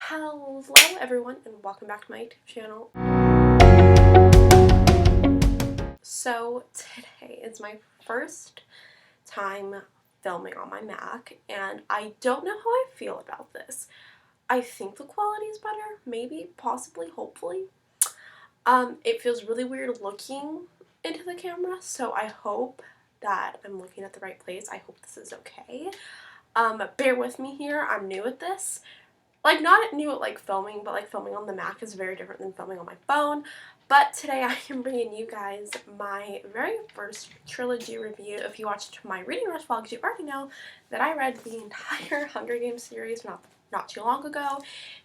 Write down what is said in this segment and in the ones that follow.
Hello everyone and welcome back to my YouTube channel. So today is my first time filming on my Mac and I don't know how I feel about this. I think the quality is better, maybe, possibly, hopefully. It feels really weird looking into the camera, so I hope that I'm looking at the right place. I hope this is okay. Bear with me here, I'm new at this. Like, not new at like filming, but like filming on the Mac is very different than filming on my phone. But today I am bringing you guys my very first trilogy review. If you watched my Reading Rush vlogs, you already know that I read the entire Hunger Games series not too long ago,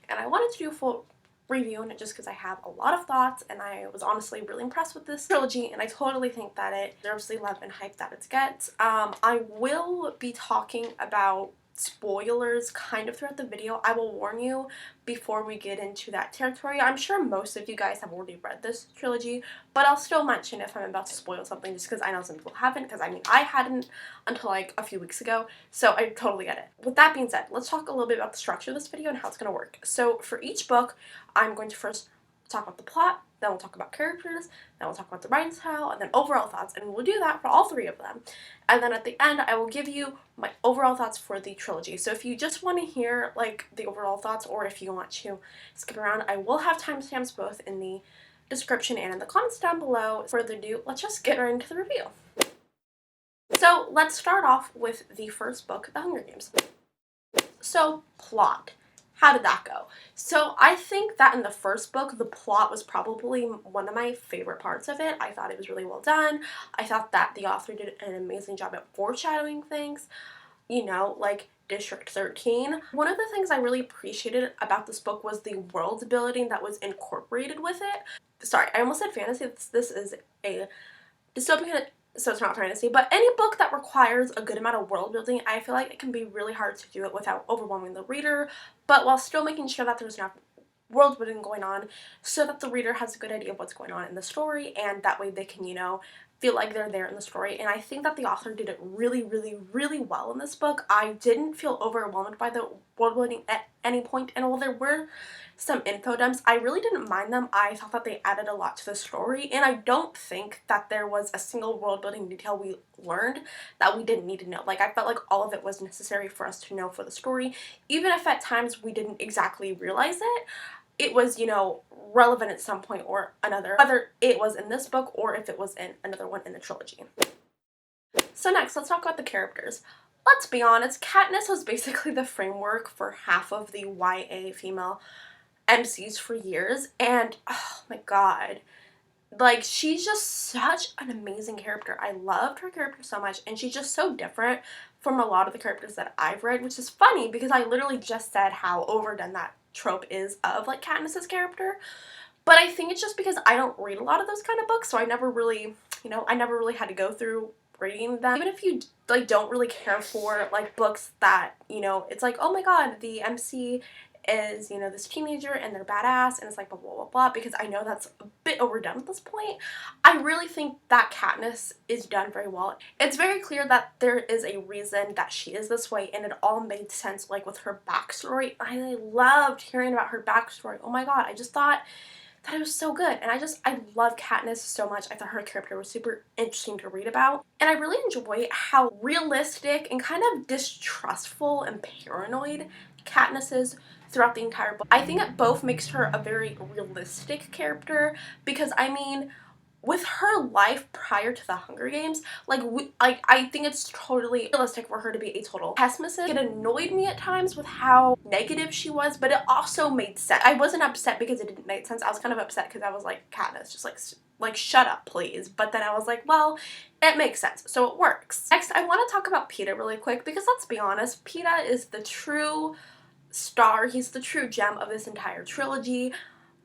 and I wanted to do a full review on it just because I have a lot of thoughts, and I was honestly really impressed with this trilogy, and I totally think that it deserves the love and hype that it gets. I will be talking about spoilers kind of throughout the video. I will warn you before we get into that territory. I'm sure most of you guys have already read this trilogy, but I'll still mention if I'm about to spoil something just because I know some people haven't, because I mean I hadn't until like a few weeks ago, so I totally get it. With that being said, let's talk a little bit about the structure of this video and how it's going to work. So for each book, I'm going to first talk about the plot, then we'll talk about characters, then we'll talk about the writing style, and then overall thoughts, and we'll do that for all three of them. And then at the end, I will give you my overall thoughts for the trilogy. So if you just want to hear like the overall thoughts, or if you want to skip around, I will have timestamps both in the description and in the comments down below. Further ado, let's just get right into the review. So let's start off with the first book, The Hunger Games. So, plot. How did that go? So I think that in the first book, the plot was probably one of my favorite parts of it. I thought it was really well done. I thought that the author did an amazing job at foreshadowing things, you know, like District 13. One of the things I really appreciated about this book was the world building that was incorporated with it. Sorry, I almost said fantasy. This is a dystopian, so it's not fantasy, but any book that requires a good amount of world building, I feel like it can be really hard to do it without overwhelming the reader, but while still making sure that there's enough world building going on so that the reader has a good idea of what's going on in the story, and that way they can, you know, feel like they're there in the story. And I think that the author did it really, really, really well in this book. I didn't feel overwhelmed by the world building at any point, and while there were some info dumps, I really didn't mind them. I thought that they added a lot to the story, and I don't think that there was a single world building detail we learned that we didn't need to know. Like, I felt like all of it was necessary for us to know for the story, even if at times we didn't exactly realize it. It was, you know, relevant at some point or another, whether it was in this book or if it was in another one in the trilogy. So next, let's talk about the characters. Let's be honest, Katniss was basically the framework for half of the YA female MCs for years, and oh my god, like, she's just such an amazing character. I loved her character so much, and she's just so different from a lot of the characters that I've read, which is funny because I literally just said how overdone that trope is of like Katniss's character. But I think it's just because I don't read a lot of those kind of books, so I never really, you know, I never really had to go through reading them. Even if you like don't really care for like books that, you know, it's like, oh my god, the MC is, you know, this teenager and they're badass and it's like blah blah blah blah, because I know that's a bit overdone at this point. I really think that Katniss is done very well. It's very clear that there is a reason that she is this way, and it all made sense, like with her backstory. I loved hearing about her backstory. Oh my god, I just thought that it was so good, and I love Katniss so much. I thought her character was super interesting to read about, and I really enjoy how realistic and kind of distrustful and paranoid Katniss is throughout the entire book. I think it both makes her a very realistic character, because I mean, with her life prior to the Hunger Games, like I think it's totally realistic for her to be a total pessimist. It annoyed me at times with how negative she was, but it also made sense. I wasn't upset because it didn't make sense. I was kind of upset because I was like, Katniss, just like shut up please. But then I was like, well, it makes sense, so it works. Next, I want to talk about Peeta really quick, because let's be honest, Peeta is the true star. He's the true gem of this entire trilogy.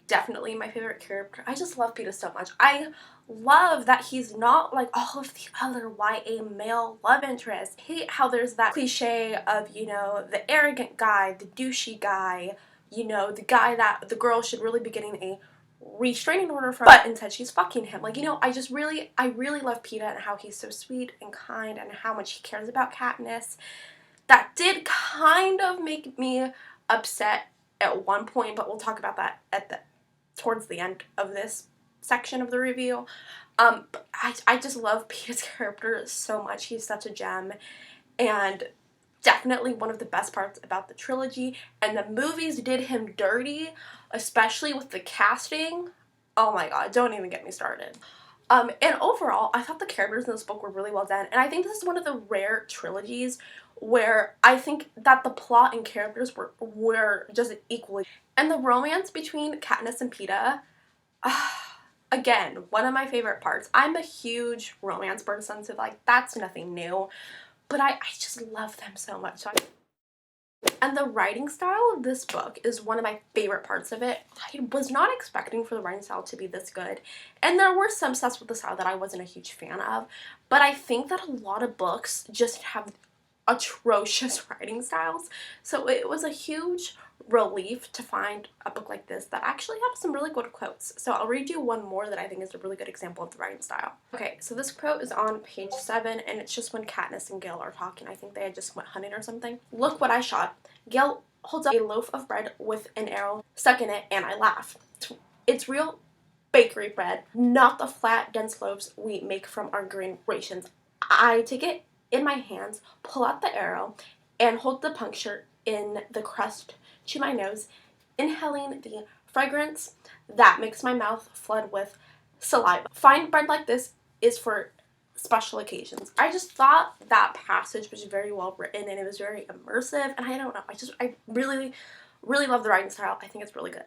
Definitely my favorite character. I just love Peeta so much. I love that he's not like all of the other YA male love interests. I hate how there's that cliche of, you know, the arrogant guy, the douchey guy, you know, the guy that the girl should really be getting a restraining order from, but instead she's fucking him. Like, you know, I really love Peeta and how he's so sweet and kind and how much he cares about Katniss. That did kind of make me upset at one point, but we'll talk about that towards the end of this section of the review. But I just love Peeta's character so much. He's such a gem, and definitely one of the best parts about the trilogy. And the movies did him dirty, especially with the casting. Oh my god, don't even get me started. And overall, I thought the characters in this book were really well done, and I think this is one of the rare trilogies where I think that the plot and characters were just equally. And the romance between Katniss and Peeta, again, one of my favorite parts. I'm a huge romance person, so like that's nothing new, but I just love them so much. And the writing style of this book is one of my favorite parts of it. I was not expecting for the writing style to be this good, and there were some stuff with the style that I wasn't a huge fan of, but I think that a lot of books just have atrocious writing styles, so it was a huge relief to find a book like this that actually had some really good quotes. So I'll read you one more that I think is a really good example of the writing style. Okay, so this quote is on page 7, and it's just when Katniss and Gale are talking. I think they had just went hunting or something. "Look what I shot." Gale holds up a loaf of bread with an arrow stuck in it, and I laugh. "It's real bakery bread, not the flat, dense loaves we make from our grain rations." I take it in my hands, pull out the arrow, and hold the puncture in the crust to my nose, inhaling the fragrance that makes my mouth flood with saliva. Fine bread like this is for special occasions. I just thought that passage was very well written, and it was very immersive, and I don't know, I really, really love the writing style. I think it's really good.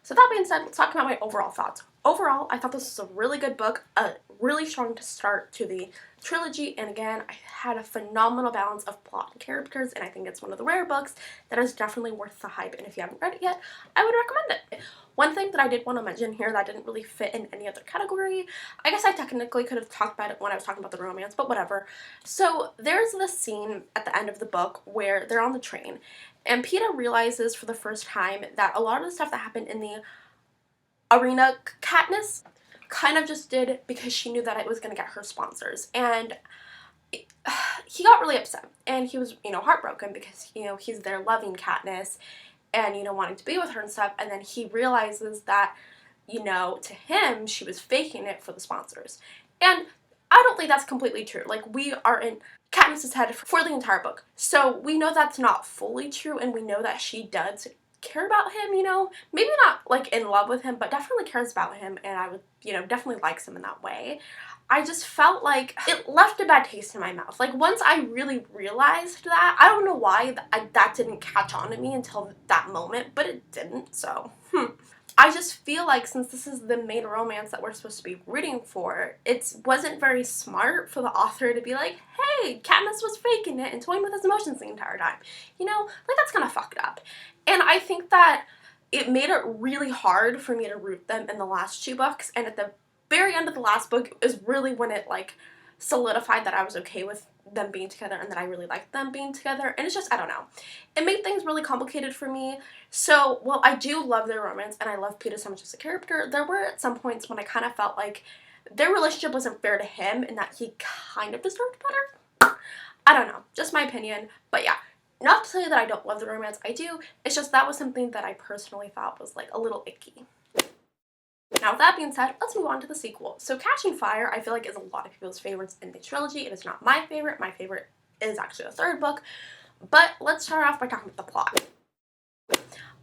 So that being said, let's talk about my overall thoughts. Overall, I thought this was a really good book, a really strong start to the trilogy, and again, I had a phenomenal balance of plot and characters, and I think it's one of the rare books that is definitely worth the hype, and if you haven't read it yet, I would recommend it. One thing that I did want to mention here that didn't really fit in any other category, I guess I technically could have talked about it when I was talking about the romance, but whatever. So there's this scene at the end of the book where they're on the train, and Peeta realizes for the first time that a lot of the stuff that happened in the arena, Katniss kind of just did because she knew that it was going to get her sponsors, and he got really upset, and he was, heartbroken because, he's there loving Katniss and, wanting to be with her and stuff, and then he realizes that, to him, she was faking it for the sponsors, and I don't think that's completely true. Like, we are in Katniss's head for the entire book, so we know that's not fully true, and we know that she does care about him, maybe not like in love with him, but definitely cares about him, and I would, definitely likes him in that way. I just felt like it left a bad taste in my mouth. Like, once I really realized that, I don't know why that didn't catch on to me until that moment, but it didn't, so, I just feel like since this is the main romance that we're supposed to be rooting for, it wasn't very smart for the author to be like, hey, Katniss was faking it and toying with his emotions the entire time. Like, that's kind of fucked up. And I think that it made it really hard for me to root them in the last 2 books, and at the very end of the last book is really when it, like, solidified that I was okay with them being together and that I really liked them being together, and it's just, I don't know. It made things really complicated for me. So, while I do love their romance and I love Peeta so much as a character, there were at some points when I kind of felt like their relationship wasn't fair to him and that he kind of deserved better. I don't know, just my opinion, but yeah. Not to say that I don't love the romance, I do, it's just that was something that I personally thought was like a little icky. Now with that being said, let's move on to the sequel. So Catching Fire, I feel like is a lot of people's favorites in the trilogy. It is not my favorite is actually the 3rd book, but let's start off by talking about the plot.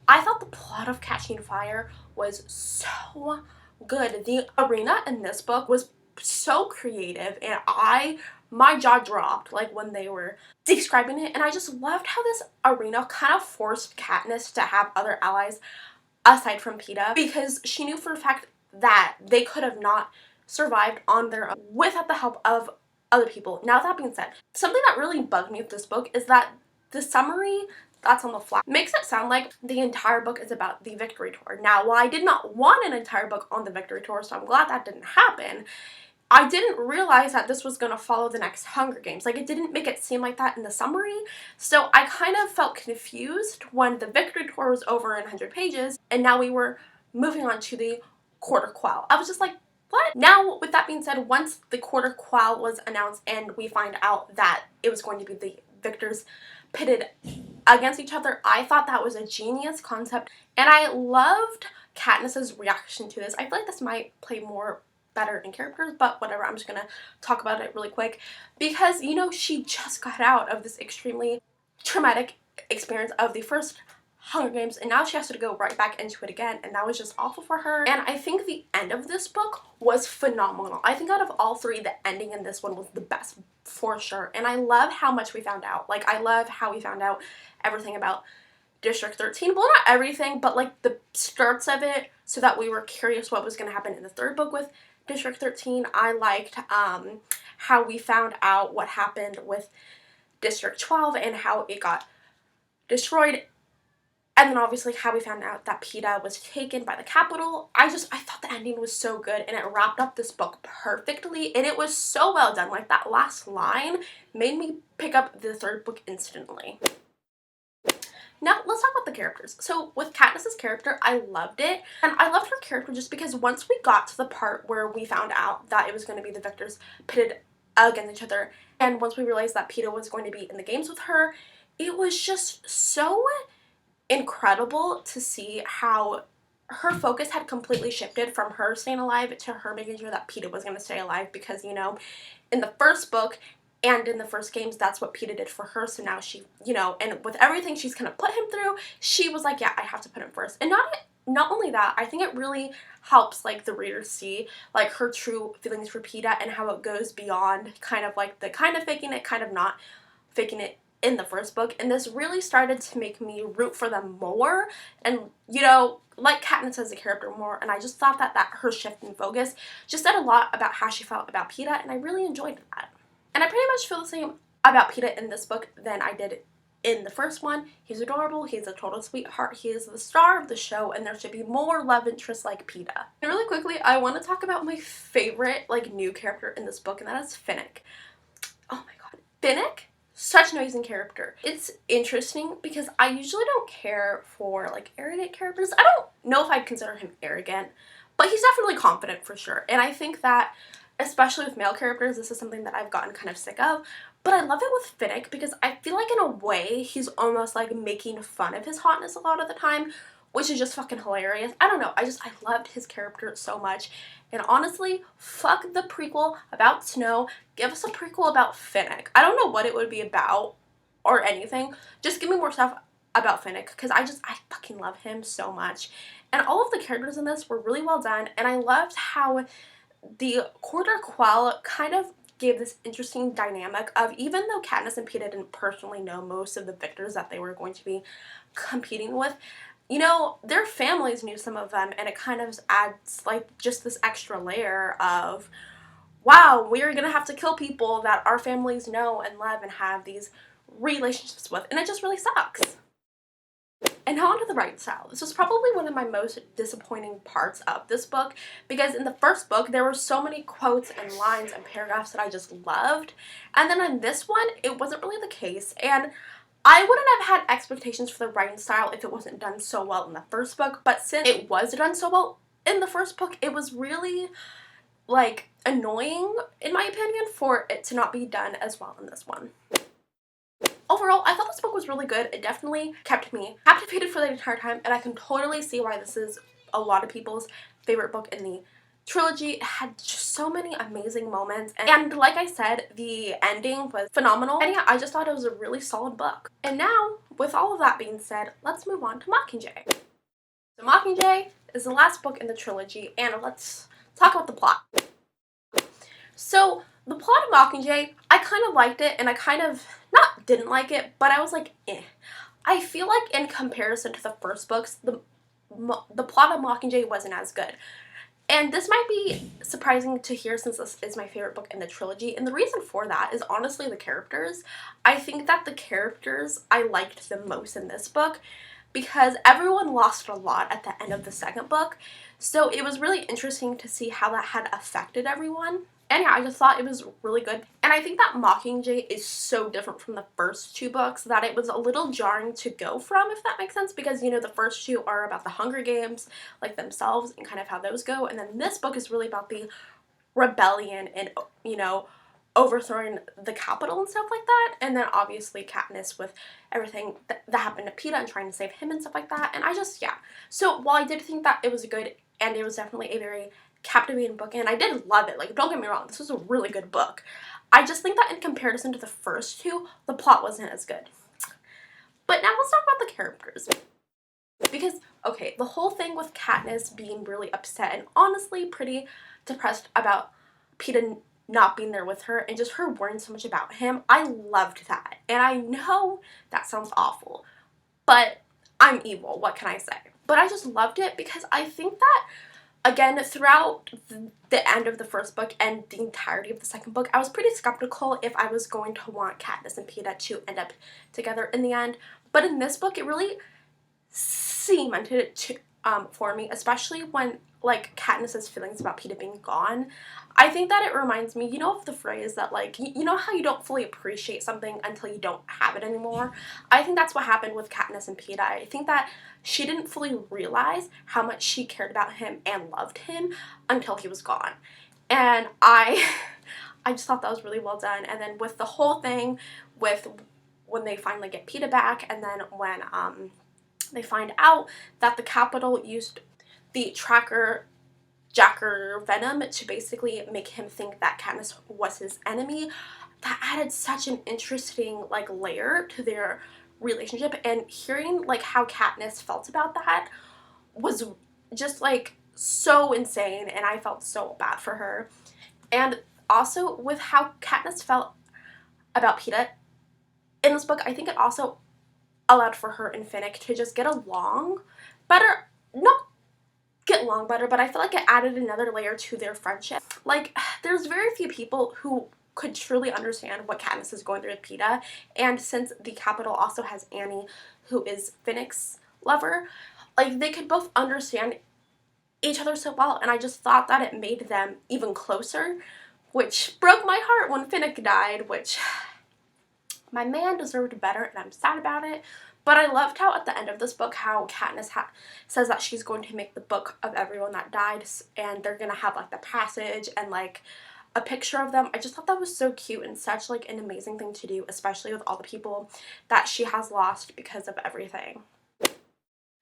I thought the plot of Catching Fire was so good. The arena in this book was so creative, and my jaw dropped like when they were describing it, and I just loved how this arena kind of forced Katniss to have other allies aside from Peeta, because she knew for a fact that they could have not survived on their own without the help of other people. Now that being said, something that really bugged me with this book is that the summary that's on the fly makes it sound like the entire book is about the Victory Tour. Now, while I did not want an entire book on the Victory Tour, so I'm glad that didn't happen, I didn't realize that this was going to follow the next Hunger Games. Like, it didn't make it seem like that in the summary, so I kind of felt confused when the Victory Tour was over in 100 pages, and now we were moving on to the Quarter Quell. I was just like, what? Now, with that being said, once the Quarter Quell was announced and we find out that it was going to be the victors pitted against each other. I thought that was a genius concept, and I loved Katniss's reaction to this. I feel like this might play more better in characters, but whatever, I'm just gonna talk about it really quick because, you know, she just got out of this extremely traumatic experience of the first Hunger Games, and now she has to go right back into it again, and that was just awful for her. And I think the end of this book was phenomenal. I think out of all three, the ending in this one was the best for sure, and I love how much we found out. Like, I love how we found out everything about District 13. Well, not everything, but like the starts of it, so that we were curious what was going to happen in the third book with District 13. I liked how we found out what happened with District 12 and how it got destroyed. And then obviously how we found out that Peeta was taken by the Capitol. I thought the ending was so good, and it wrapped up this book perfectly, and it was so well done. Like, that last line made me pick up the third book instantly. Now, let's talk about the characters. So, with Katniss's character, I loved it. And I loved her character just because once we got to the part where we found out that it was going to be the victors pitted against each other, and once we realized that Peeta was going to be in the games with her, it was just so incredible to see how her focus had completely shifted from her staying alive to her making sure that Peeta was going to stay alive, because, you know, in the first book and in the first games, that's what Peeta did for her. So now she, you know, and with everything she's kind of put him through, she was like, yeah, I have to put him first. And not only that, I think it really helps, like, the reader see, like, her true feelings for Peeta and how it goes beyond kind of like the kind of faking it, kind of not faking it in the first book. And this really started to make me root for them more and, you know, like Katniss as a character more. And I just thought that her shift in focus just said a lot about how she felt about Peeta, and I really enjoyed that. And I pretty much feel the same about Peeta in this book than I did in the first one. He's adorable, he's a total sweetheart, he is the star of the show, and there should be more love interests like Peeta. And really quickly, I want to talk about my favorite, like, new character in this book, and that is Finnick. Oh my god. Finnick? Such an amazing character. It's interesting because I usually don't care for, like, arrogant characters. I don't know if I'd consider him arrogant, but he's definitely confident for sure. And I think that, especially with male characters, this is something that I've gotten kind of sick of. But I love it with Finnick because I feel like in a way he's almost like making fun of his hotness a lot of the time, which is just fucking hilarious. I don't know, I loved his character so much. And honestly, fuck the prequel about Snow. Give us a prequel about Finnick. I don't know what it would be about or anything. Just give me more stuff about Finnick because I fucking love him so much. And all of the characters in this were really well done, and I loved how the Quarter Quell kind of gave this interesting dynamic of, even though Katniss and Peeta didn't personally know most of the victors that they were going to be competing with, you know, their families knew some of them, and it kind of adds, like, just this extra layer of, wow, we're gonna have to kill people that our families know and love and have these relationships with, and it just really sucks. And now onto the writing style. This was probably one of my most disappointing parts of this book, because in the first book there were so many quotes and lines and paragraphs that I just loved, and then in this one it wasn't really the case, and I wouldn't have had expectations for the writing style if it wasn't done so well in the first book, but since it was done so well in the first book, it was really, like, annoying, in my opinion, for it to not be done as well in this one. Overall, I thought this book was really good. It definitely kept me captivated for the entire time, and I can totally see why this is a lot of people's favorite book in the trilogy. It had just so many amazing moments, and like I said, the ending was phenomenal, and yeah, I just thought it was a really solid book. And now, with all of that being said, let's move on to Mockingjay. So Mockingjay is the last book in the trilogy, and let's talk about the plot. So the plot of Mockingjay, I kind of liked it, and I kind of not didn't like it, but I was like, eh. I feel like in comparison to the first books, the plot of Mockingjay wasn't as good. And this might be surprising to hear since this is my favorite book in the trilogy, and the reason for that is honestly the characters. I think that the characters I liked the most in this book because everyone lost a lot at the end of the second book, so it was really interesting to see how that had affected everyone. And yeah, I just thought it was really good. And I think that Mockingjay is so different from the first two books that it was a little jarring to go from, if that makes sense, because, you know, the first two are about the Hunger Games, like, themselves and kind of how those go, and then this book is really about the rebellion and, you know, overthrowing the Capitol and stuff like that, and then obviously Katniss with everything that happened to Peeta and trying to save him and stuff like that, and I just, yeah. So while I did think that it was good, and it was definitely a very captivating book, and I did love it, like, don't get me wrong, this was a really good book, I just think that in comparison to the first two, the plot wasn't as good. But now let's talk about the characters. Because, okay, the whole thing with Katniss being really upset and honestly pretty depressed about Peeta not being there with her and just her worrying so much about him, I loved that. And I know that sounds awful, but I'm evil, what can I say? But I just loved it because I think that, again, throughout the end of the first book and the entirety of the second book, I was pretty skeptical if I was going to want Katniss and Peeta to end up together in the end. But in this book, it really cemented it for me, especially when, like, Katniss's feelings about Peeta being gone. I think that it reminds me, you know, of the phrase that, like, you know how you don't fully appreciate something until you don't have it anymore? I think that's what happened with Katniss and Peeta. I think that she didn't fully realize how much she cared about him and loved him until he was gone. And I just thought that was really well done. And then with the whole thing with when they finally get Peeta back, and then when they find out that the Capitol used the jacker venom to basically make him think that Katniss was his enemy, that added such an interesting, like, layer to their relationship. And hearing, like, how Katniss felt about that was just, like, so insane, and I felt so bad for her. And also with how Katniss felt about Peeta in this book, I think it also allowed for her and Finnick to just get along better. Not get along better, but I feel like it added another layer to their friendship. Like, there's very few people who could truly understand what Katniss is going through with Peeta, and since the Capitol also has Annie, who is Finnick's lover, like, they could both understand each other so well, and I just thought that it made them even closer, which broke my heart when Finnick died, which my man deserved better, and I'm sad about it. But I loved how at the end of this book, how Katniss says that she's going to make the book of everyone that died, and they're going to have, like, the passage and, like, a picture of them. I just thought that was so cute and such, like, an amazing thing to do, especially with all the people that she has lost because of everything.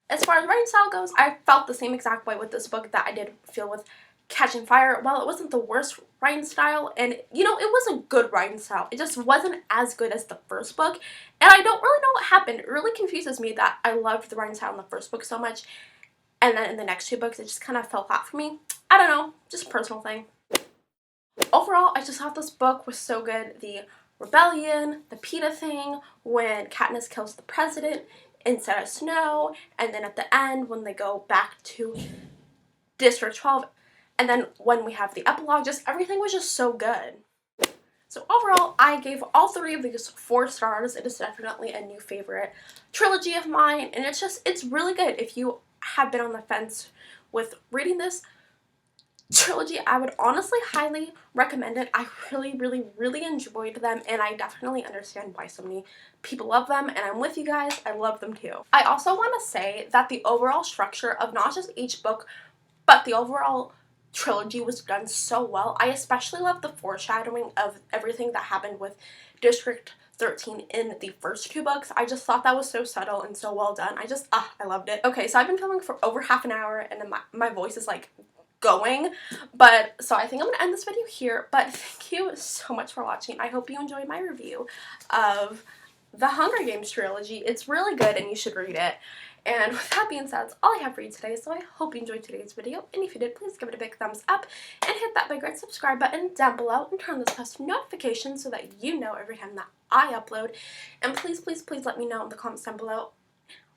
As far as writing style goes, I felt the same exact way with this book that I did feel with Catching Fire. Well, it wasn't the worst writing style, and, you know, it was a good writing style. It just wasn't as good as the first book, and I don't really know what happened. It really confuses me that I loved the writing style in the first book so much, and then in the next two books, it just kind of fell flat for me. I don't know, just a personal thing. Overall, I just thought this book was so good. The rebellion, the Peeta thing, when Katniss kills the president instead of Snow, and then at the end, when they go back to District 12, and then when we have the epilogue, just everything was just so good. So overall, I gave all three of these 4 stars. It is definitely a new favorite trilogy of mine, and it's really good. If you have been on the fence with reading this trilogy, I would honestly highly recommend it. I really, really, really enjoyed them, and I definitely understand why so many people love them, and I'm with you guys. I love them too. I also want to say that the overall structure of not just each book, but the overall trilogy was done so well. I especially love the foreshadowing of everything that happened with District 13 in the first 2 books. I just thought that was so subtle and so well done. I loved it. Okay, so I've been filming for over half an hour, and my voice is, like, going, but so I think I'm gonna end this video here, but thank you so much for watching. I hope you enjoyed my review of the Hunger Games trilogy. It's really good, and you should read it. And with that being said, that's all I have for you today, so I hope you enjoyed today's video, and if you did, please give it a big thumbs up, and hit that big red subscribe button down below, and turn on those post notifications so that you know every time that I upload. And please, please, please let me know in the comments down below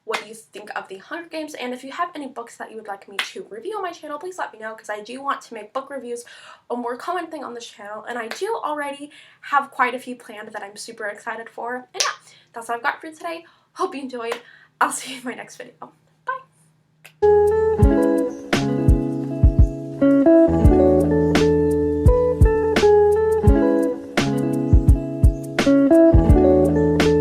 what you think of the Hunger Games, and if you have any books that you would like me to review on my channel, please let me know, because I do want to make book reviews a more common thing on this channel, and I do already have quite a few planned that I'm super excited for. And yeah, that's all I've got for you today. Hope you enjoyed. I'll see you in my next video.